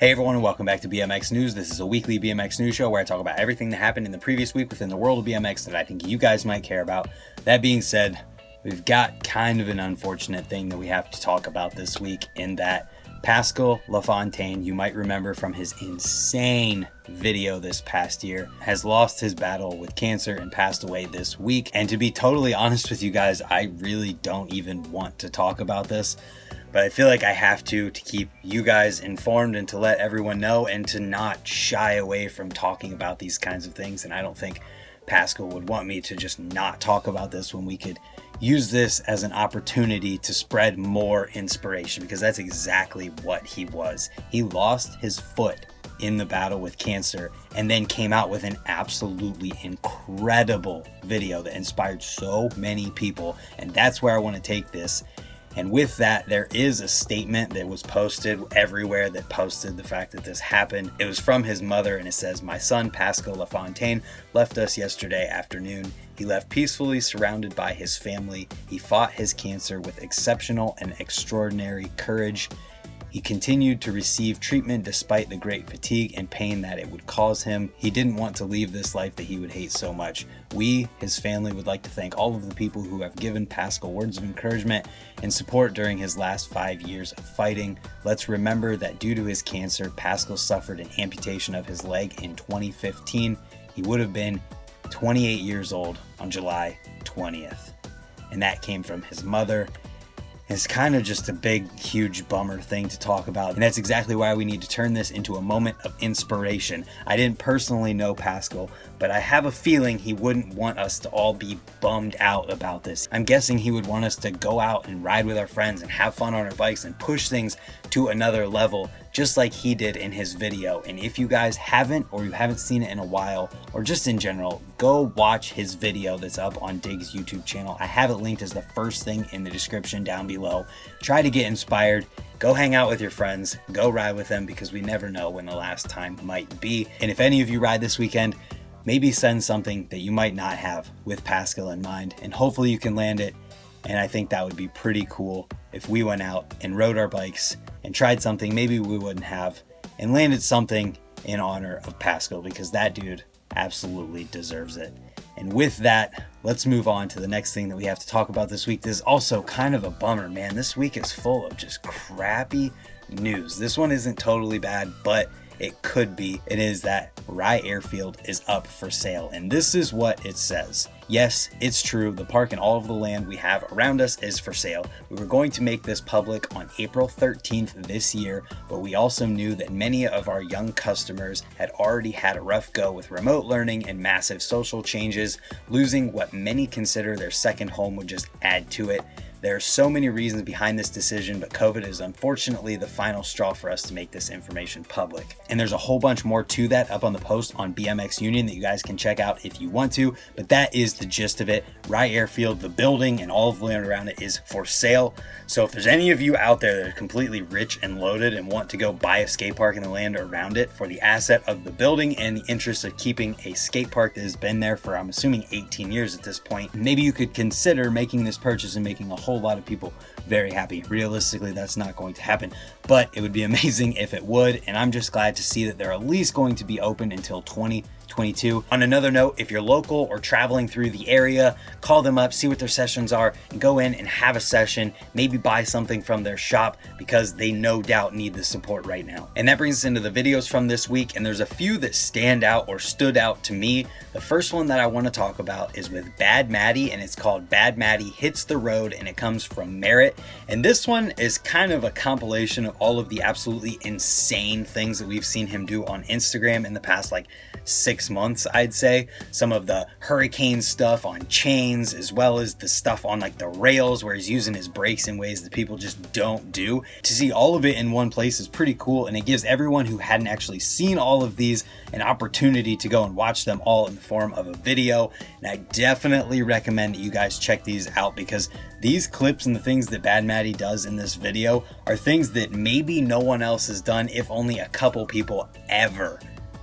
Hey everyone, and welcome back to BMX News. This is a weekly BMX news show where I talk about everything that happened in the previous week within the world of BMX that I think you guys might care about. That being said, we've got kind of an unfortunate thing that we have to talk about this week, in that Pascal Lafontaine, you might remember from his insane video this past year, has lost his battle with cancer and passed away this week. And to be totally honest with you guys, I really don't even want to talk about this. But I feel like I have to keep you guys informed and to let everyone know and to not shy away from talking about these kinds of things. And I don't think Pascal would want me to just not talk about this when we could use this as an opportunity to spread more inspiration, because that's exactly what he was. He lost his foot in the battle with cancer and then came out with an absolutely incredible video that inspired so many people. And that's where I want to take this. And with that, there is a statement that was posted everywhere that posted the fact that this happened. It was from his mother, and it says, "My son, Pascal Lafontaine, left us yesterday afternoon. He left peacefully surrounded by his family. He fought his cancer with exceptional and extraordinary courage. He continued to receive treatment despite the great fatigue and pain that it would cause him. He didn't want to leave this life that he would hate so much. We, his family, would like to thank all of the people who have given Pascal words of encouragement and support during his last 5 years of fighting. Let's remember that due to his cancer, Pascal suffered an amputation of his leg in 2015. He would have been 28 years old on July 20th. And that came from his mother. It's kind of just a big, huge bummer thing to talk about. And that's exactly why we need to turn this into a moment of inspiration. I didn't personally know Pascal, but I have a feeling he wouldn't want us to all be bummed out about this. I'm guessing he would want us to go out and ride with our friends and have fun on our bikes and push things to another level, just like he did in his video. And if you guys haven't, or you haven't seen it in a while, or just in general, go watch his video that's up on Dig's YouTube channel. I have it linked as the first thing in the description down below. Try to get inspired. Go hang out with your friends. Go ride with them, because we never know when the last time might be. And if any of you ride this weekend, maybe send something that you might not have with Pascal in mind, and hopefully you can land it. And I think that would be pretty cool if we went out and rode our bikes and tried something maybe we wouldn't have and landed something in honor of Pascal, because that dude absolutely deserves it. And with that, let's move on to the next thing that we have to talk about this week. This is also kind of a bummer, man. This week is full of just crappy news. This one isn't totally bad, but it could be. It is that Rye Airfield is up for sale, and this is what it says. Yes, it's true. The park and all of the land we have around us is for sale. We were going to make this public on April 13th this year, but we also knew that many of our young customers had already had a rough go with remote learning and massive social changes. Losing what many consider their second home would just add to it. There are so many reasons behind this decision, but COVID is unfortunately the final straw for us to make this information public. And there's a whole bunch more to that up on the post on BMX Union that you guys can check out if you want to, but that is the gist of it. Rye Airfield, the building and all of the land around it, is for sale. So if there's any of you out there that are completely rich and loaded and want to go buy a skate park in the land around it for the asset of the building and the interest of keeping a skate park that has been there for, I'm assuming, 18 years at this point, maybe you could consider making this purchase and making a whole lot of people very happy. Realistically, that's not going to happen, but it would be amazing if it would. And I'm just glad to see that they're at least going to be open until 2022. On another note, if you're local or traveling through the area, call them up, see what their sessions are, and go in and have a session. Maybe buy something from their shop, because they no doubt need the support right now. And that brings us into the videos from this week, and there's a few that stand out or stood out to me. The first one that I want to talk about is with Bad Maddie, and it's called Bad Maddie Hits the Road, and it comes from Merritt. And this one is kind of a compilation of all of the absolutely insane things that we've seen him do on Instagram in the past like 6 months, I'd say. Some of the hurricane stuff on chains, as well as the stuff on like the rails where he's using his brakes in ways that people just don't do. To see all of it in one place is pretty cool, and it gives everyone who hadn't actually seen all of these an opportunity to go and watch them all in the form of a video. And I definitely recommend that you guys check these out, because these clips and the things that Bad Maddie does in this video are things that maybe no one else has done, if only a couple people ever.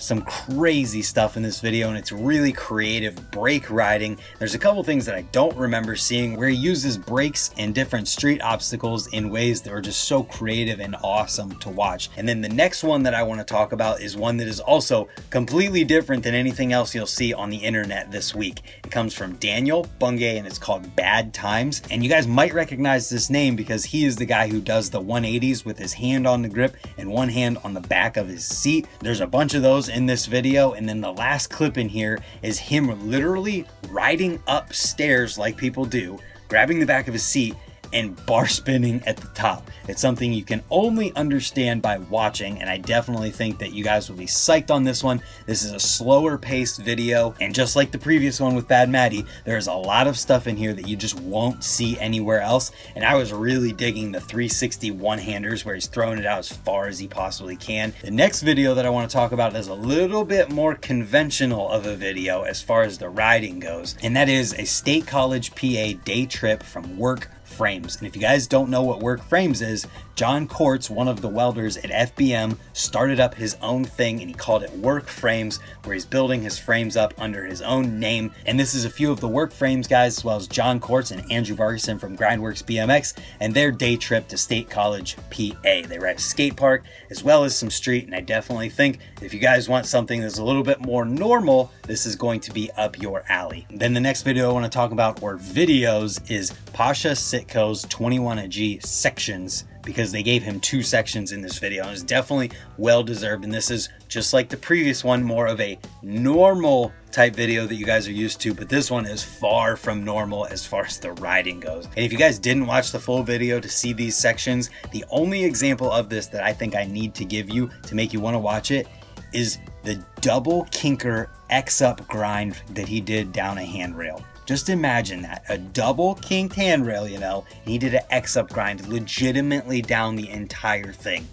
some crazy stuff in this video, and it's really creative brake riding. There's a couple things that I don't remember seeing where he uses brakes and different street obstacles in ways that are just so creative and awesome to watch. And then the next one that I want to talk about is one that is also completely different than anything else you'll see on the internet this week. It comes from Daniel Bungay and it's called Bad Times. And you guys might recognize this name because he is the guy who does the 180s with his hand on the grip and one hand on the back of his seat. There's a bunch of those in this video, and then the last clip in here is him literally riding upstairs like people do, grabbing the back of his seat and bar spinning at the top. It's something you can only understand by watching, and I definitely think that you guys will be psyched on this one. This is a slower paced video, and just like the previous one with Bad Maddie, there's a lot of stuff in here that you just won't see anywhere else, and I was really digging the 360 one-handers where he's throwing it out as far as he possibly can. The next video that I want to talk about is a little bit more conventional of a video as far as the riding goes, and that is a State College PA day trip from Work Frames. And if you guys don't know what Work Frames is, John Courts, one of the welders at FBM, started up his own thing and he called it Work Frames, where he's building his frames up under his own name. And this is a few of the Work Frames guys, as well as John Courts and Andrew Vargason from Grindworks BMX and their day trip to State College PA. They were at a skate park as well as some street, and I definitely think if you guys want something that's a little bit more normal, this is going to be up your alley. Then the next video I want to talk about, or videos, is Pasha Sitko's 21G sections, because they gave him 2 sections in this video, and it's definitely well deserved. And this is, just like the previous one, more of a normal type video that you guys are used to, but this one is far from normal as far as the riding goes. And if you guys didn't watch the full video to see these sections, the only example of this that I think I need to give you to make you want to watch it is the double kinker X-up grind that he did down a handrail. Just imagine that, a double kinked handrail, you know, and he did an X-up grind legitimately down the entire thing.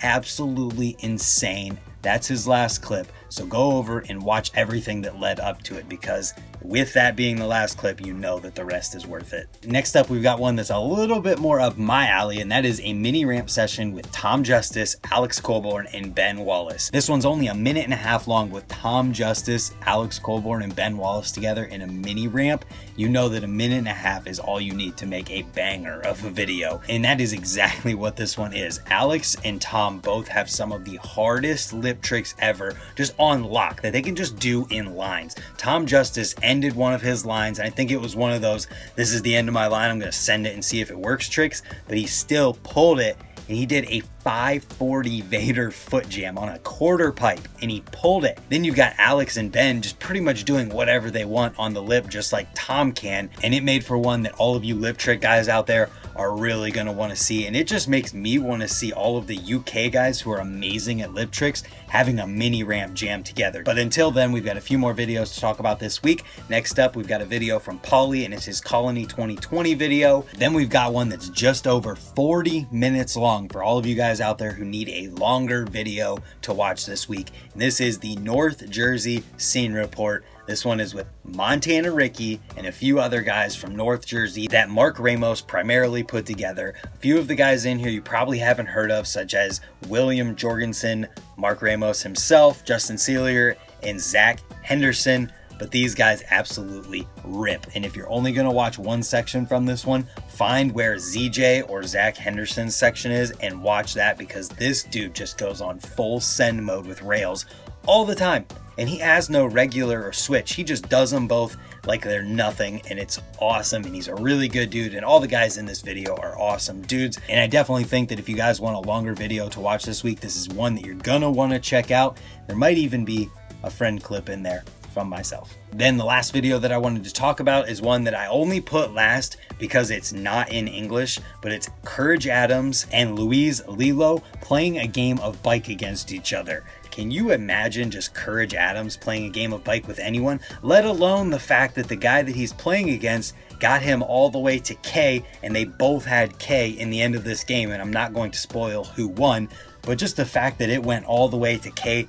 Absolutely insane. That's his last clip. So go over and watch everything that led up to it, because with that being the last clip, you know that the rest is worth it. Next up, we've got one that's a little bit more up my alley, and that is a mini ramp session with Tom Justice, Alex Coleborn, and Ben Wallace. This one's only a minute and a half long with Tom Justice, Alex Coleborn, and Ben Wallace together in a mini ramp. You know that a minute and a half is all you need to make a banger of a video, and that is exactly what this one is. Alex and Tom both have some of the hardest lip tricks ever, just on lock, that they can just do in lines. Tom Justice ended one of his lines, and I think it was one of those, this is the end of my line, I'm going to send it and see if it works tricks, but he still pulled it, and he did a 540 Vader foot jam on a quarter pipe, and he pulled it. Then you've got Alex and Ben just pretty much doing whatever they want on the lip, just like Tom can, and it made for one that all of you lip trick guys out there are really going to want to see, and it just makes me want to see all of the UK guys who are amazing at lip tricks having a mini ramp jam together. But until then, we've got a few more videos to talk about this week. Next up, we've got a video from Paulie, and it's his Colony 2020 video. Then we've got one that's just over 40 minutes long for all of you guys out there who need a longer video to watch this week. And this is the North Jersey Scene Report. This one is with Montana Ricky and a few other guys from North Jersey that Mark Ramos primarily put together. A few of the guys in here you probably haven't heard of, such as William Jorgensen, Mark Ramos himself, Justin Sealier, and Zach Henderson. But these guys absolutely rip. And if you're only going to watch one section from this one, find where ZJ or Zach Henderson's section is and watch that, because this dude just goes on full send mode with rails all the time. And he has no regular or switch. He just does them both like they're nothing, and it's awesome. And he's a really good dude, and all the guys in this video are awesome dudes. And I definitely think that if you guys want a longer video to watch this week, this is one that you're gonna want to check out. There might even be a friend clip in there from myself. Then the last video that I wanted to talk about is one that I only put last because it's not in English, but it's Courage Adams and Louise Lilo playing a game of bike against each other. Can you imagine just Courage Adams playing a game of bike with anyone, let alone the fact that the guy that he's playing against got him all the way to K, and they both had K in the end of this game, and I'm not going to spoil who won, but just the fact that it went all the way to K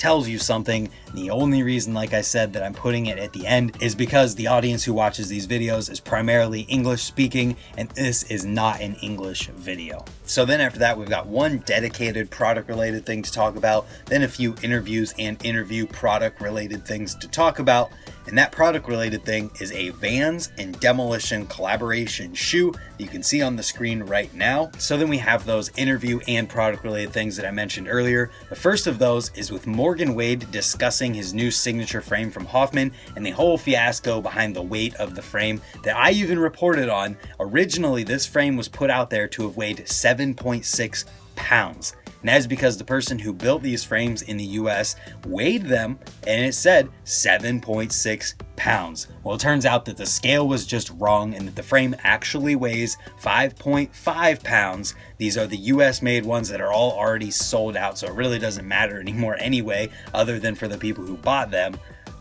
tells you something. The only reason, like I said, that I'm putting it at the end is because the audience who watches these videos is primarily English speaking, and this is not an English video. So then after that, we've got one dedicated product related thing to talk about, then a few interviews and interview product related things to talk about. And that product related thing is a Vans and Demolition collaboration shoe that you can see on the screen right now. So then we have those interview and product related things that I mentioned earlier. The first of those is with Morgan Wade discussing his new signature frame from Hoffman and the whole fiasco behind the weight of the frame that I even reported on. Originally, this frame was put out there to have weighed 7.6 pounds. And that is because the person who built these frames in the US weighed them and it said 7.6 pounds. Well, it turns out that the scale was just wrong and that the frame actually weighs 5.5 pounds. These are the US made ones that are all already sold out, so it really doesn't matter anymore anyway, other than for the people who bought them.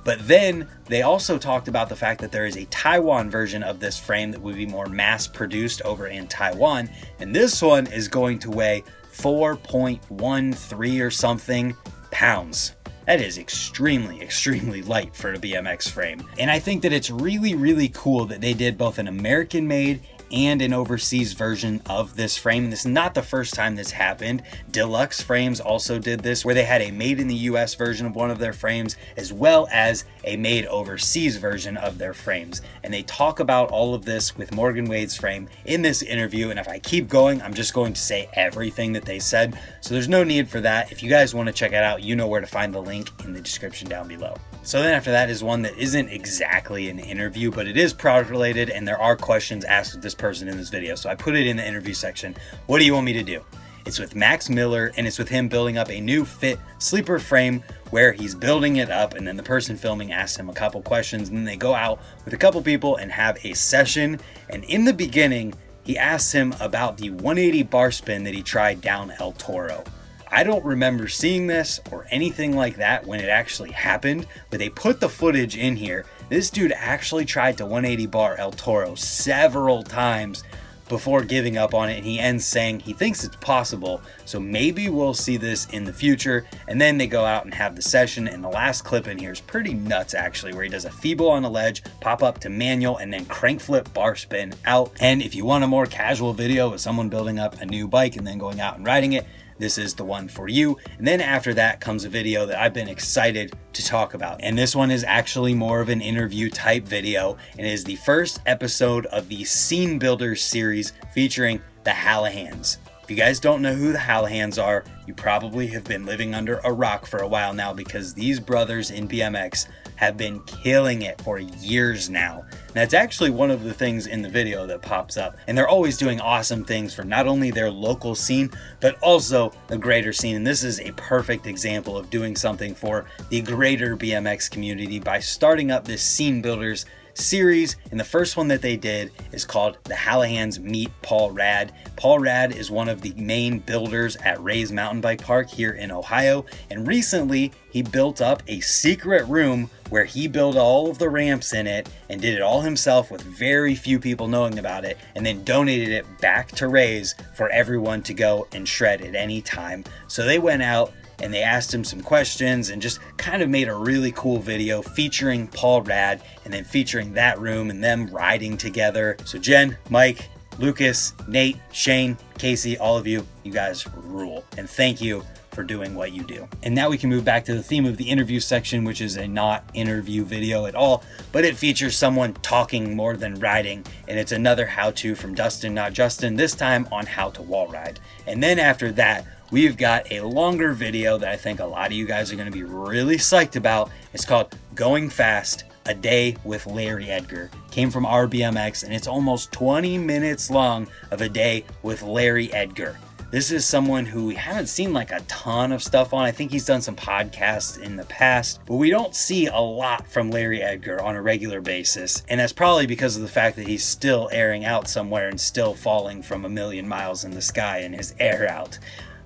But then they also talked about the fact that there is a Taiwan version of this frame that would be more mass produced over in Taiwan. And this one is going to weigh 4.13 or something pounds. That is extremely, extremely light for a BMX frame. And I think that it's really, really cool that they did both an American made and an overseas version of this frame. This is not the first time this happened. Deluxe Frames also did this, where they had a made in the US version of one of their frames, as well as a made overseas version of their frames. And they talk about all of this with Morgan Wade's frame in this interview. And if I keep going, I'm just going to say everything that they said. So there's no need for that. If you guys want to check it out, you know where to find the link in the description down below. So then after that is one that isn't exactly an interview, but it is product related, and there are questions asked of this person in this video. So I put it in the interview section. What do you want me to do? It's with Max Miller, and it's with him building up a new fit sleeper frame where he's building it up, and then the person filming asks him a couple questions, and then they go out with a couple people and have a session. And in the beginning, he asks him about the 180 bar spin that he tried down El Toro. I don't remember seeing this or anything like that when it actually happened, but they put the footage in here. This dude actually tried to 180 bar El Toro several times before giving up on it, and he ends saying he thinks it's possible, so maybe we'll see this in the future. And then they go out and have the session, and the last clip in here is pretty nuts actually, where he does a feeble on a ledge, pop up to manual, and then crank flip bar spin out. And if you want a more casual video of someone building up a new bike and then going out and riding it, this is the one for you. And then after that comes a video that I've been excited to talk about. And this one is actually more of an interview type video, and it is the first episode of the Scene Builders series featuring the Hallahans. If you guys don't know who the Hallahans are, you probably have been living under a rock for a while now, because these brothers in BMX have been killing it for years now. And that's actually one of the things in the video that pops up. And they're always doing awesome things for not only their local scene, but also the greater scene. And this is a perfect example of doing something for the greater BMX community by starting up this Scene Builders series. And the first one that they did is called The Hallahans Meet Paul Rad. Paul Rad is one of the main builders at Ray's Mountain Bike Park here in Ohio, and recently he built up a secret room where he built all of the ramps in it and did it all himself with very few people knowing about it, and then donated it back to Ray's for everyone to go and shred at any time. So they went out and they asked him some questions and just kind of made a really cool video featuring Paul Rad and then featuring that room and them riding together. So Jen, Mike, Lucas, Nate, Shane, Casey, all of you, you guys rule. And thank you for doing what you do. And now we can move back to the theme of the interview section, which is a not interview video at all, but it features someone talking more than riding. And it's another how-to from Dustin, Not Justin, this time on how to wall ride. And then after that, we've got a longer video that I think a lot of you guys are going to be really psyched about. It's called Going Fast, A Day with Larry Edgar. Came from RBMX, and it's almost 20 minutes long of a day with Larry Edgar. This is someone who we haven't seen like a ton of stuff on. I think he's done some podcasts in the past, but we don't see a lot from Larry Edgar on a regular basis. And that's probably because of the fact that he's still airing out somewhere and still falling from a million miles in the sky in his air out.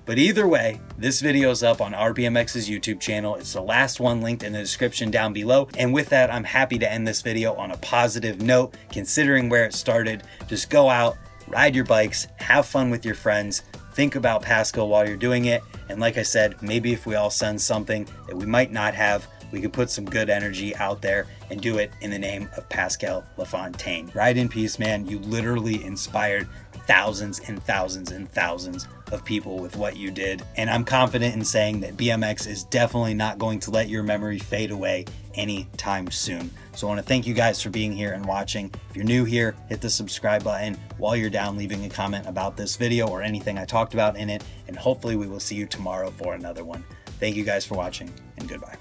But either way, this video is up on RBMX's YouTube channel. It's the last one linked in the description down below. And with that, I'm happy to end this video on a positive note, considering where it started. Just go out, ride your bikes, have fun with your friends, think about Pascal while you're doing it. And like I said, maybe if we all send something that we might not have, we could put some good energy out there and do it in the name of Pascal Lafontaine. Ride in peace, man. You literally inspired thousands and thousands and thousands of people with what you did. And I'm confident in saying that BMX is definitely not going to let your memory fade away anytime soon. So I want to thank you guys for being here and watching. If you're new here, hit the subscribe button while you're down, leaving a comment about this video or anything I talked about in it. And hopefully we will see you tomorrow for another one. Thank you guys for watching, and goodbye.